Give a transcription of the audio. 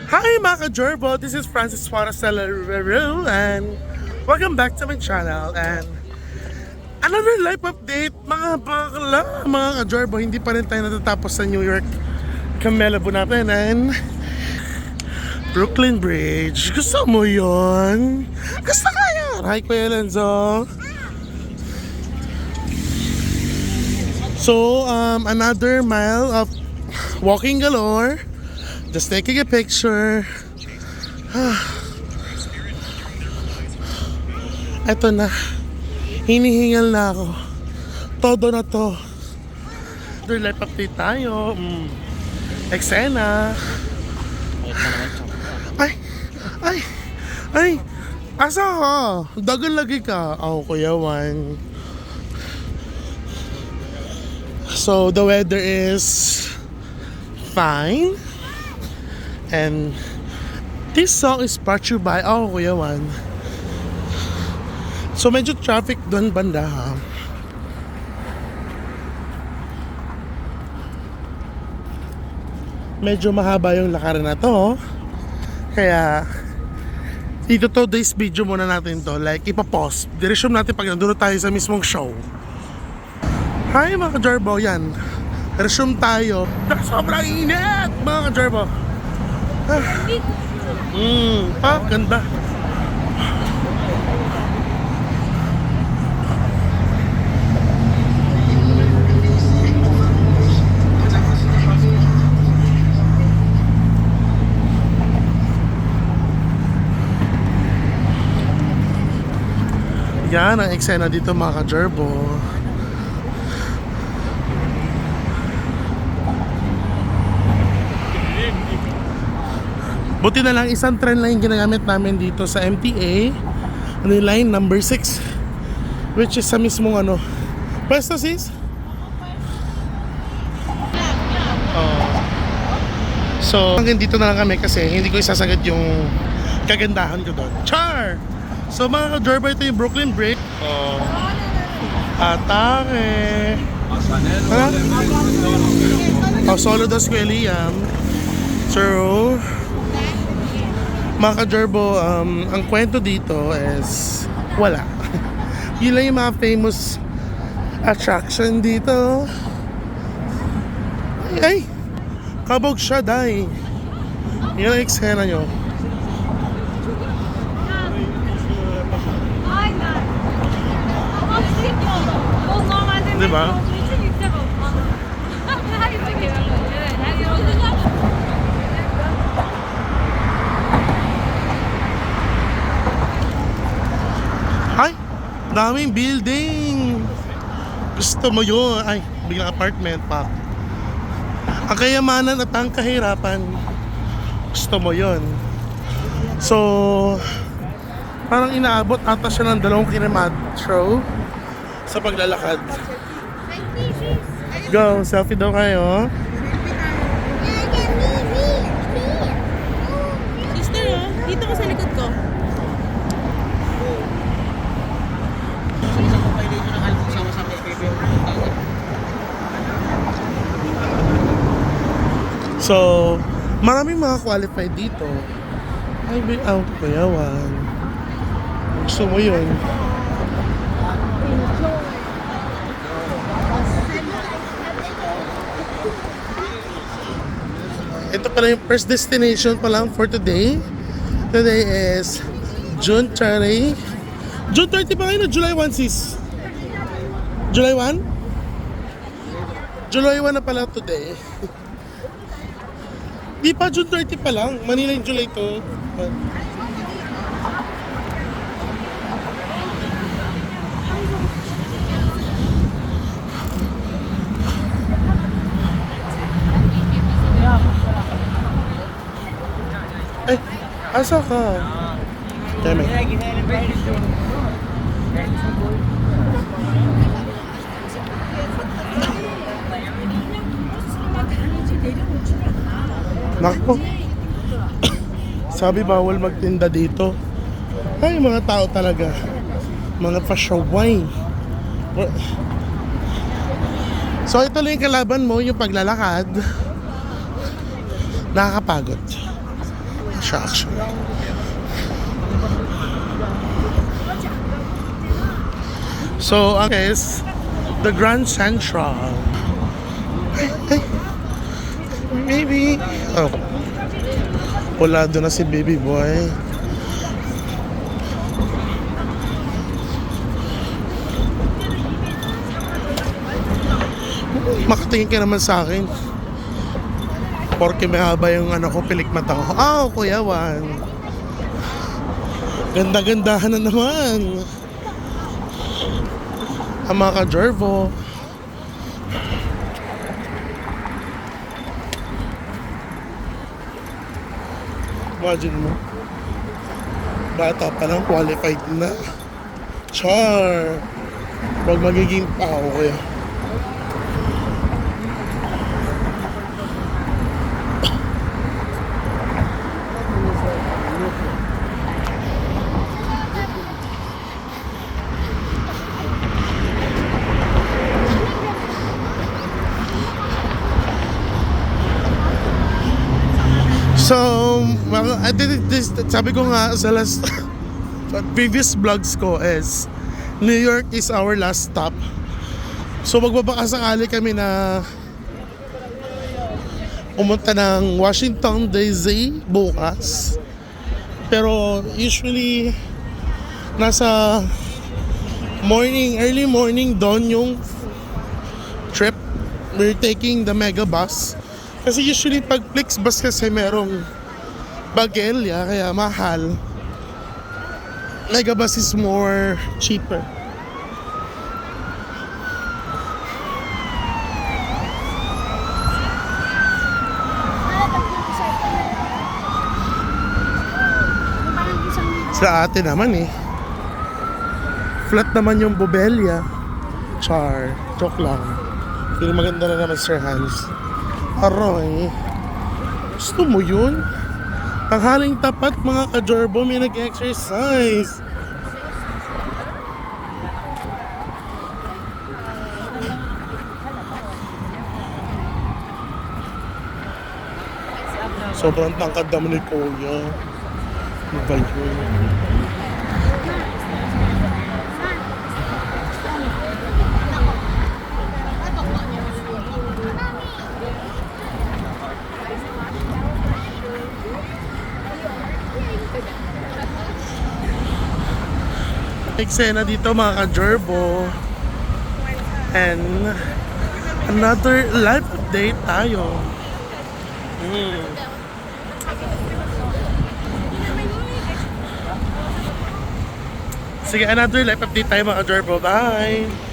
Hi mga ka-Jorbo! This is Francis Suarez Salero and welcome back to my channel and another life update mga bakla, mga ka-Jorbo. Hindi pa rin tayo natatapos sa New York Camelabu natin and Brooklyn Bridge. Gusto mo yun? Gusto kaya? Hi Kuya Lenzo! So, another mile of walking galore. Just taking a picture. Eto na. Hinihingal na ako. Todo na to. Another life update tayo. Eksena. Ay! Ay! Ay! Asa ka? Dagal lagi ka. Ako, Kuya Juan. So, the weather is fine. And this song is brought to you by Kuya Juan. So medyo traffic doon banda ha. Medyo mahaba yung lakaran na to. Kaya dito today's video muna natin to. Like ipapost. Diretso natin pag nandun tayo sa mismong show. Hi mga ka-Jarbo, yan. Resume tayo. Sobrang init mga ka-Jarbo. Ganda. Yan ang eksena dito mga ka-Jarbo. Buti na lang isang train lang yung ginagamit namin dito sa MTA. Ano yung line number 6, which is sa mismong ano. Pwesto sis? So hanggang dito na lang kami kasi hindi ko isasagad yung kagandahan ko doon. Char! So mga ka-Jorba, ito yung Brooklyn Bridge. Atake! Solo dos Kuya Liam. So mga ka-Jorbo, ang kwento dito is wala. Yun lang yung mga famous attraction dito. Ay! Kabog siya, day. Yun ang eksena nyo. Diba? Ay, daming building. Gusto mo yun? Ay, biglang apartment pa. Ang kayamanan at ang kahirapan. Gusto mo yun? So, parang inaabot ata siya ng 2 kilometro sa paglalakad. Go, selfie daw kayo. Sister, dito ko sa likod ko. So, maraming mga qualified dito. Ay, be out Kuya Juan. Gusto mo yun? Ito pala yung first destination pa lang for today. Today is June 30. June 30 pa ngayon o July 1 sis? July 1? July 1 na pala today. Di pa, June 30 pa lang. Manila yung July 2. Ay, asa ka? Keme. Nako. Sabi bawal magtinda dito. Ay, mga tao talaga. Mga pasyaway. So ito lang yung kalaban mo, yung paglalakad. Nakakapagod. siya actually. So, is the Grand Central. Hey, maybe. Oh. Wala doon na si baby boy. Makatingin ka naman sa akin. Porke may haba yung ano ko, pilik mata ko. Kuya Juan. Ganda-gandahan na naman. Ang mga ka-Jervo. Imagine mo. Bata pa lang, qualified na. Char. Huwag magiging tao kaya. So, I did this, sabi ko nga sa last previous vlogs ko is New York is our last stop. So magbabakasakali kami na pumunta ng Washington DC bukas. Pero usually nasa early morning doon yung trip. We're taking the mega bus. Kasi usually pag Flixbus kasi merong bagelya kaya mahal. Megabus is more cheaper. Sa atin naman flat naman yung bobelya. Char, joke lang. Pero maganda na naman Sir Hans. Aroy, gusto mo yun? Tanghaling tapat mga ka-Jervo, may nag-exercise. Sobrang tangkad naman ni Kuya. Ano ba yun? Eksena dito mga ka-Jervo. And another live update tayo. Sige, another live update tayo mga ka-Jervo. Bye!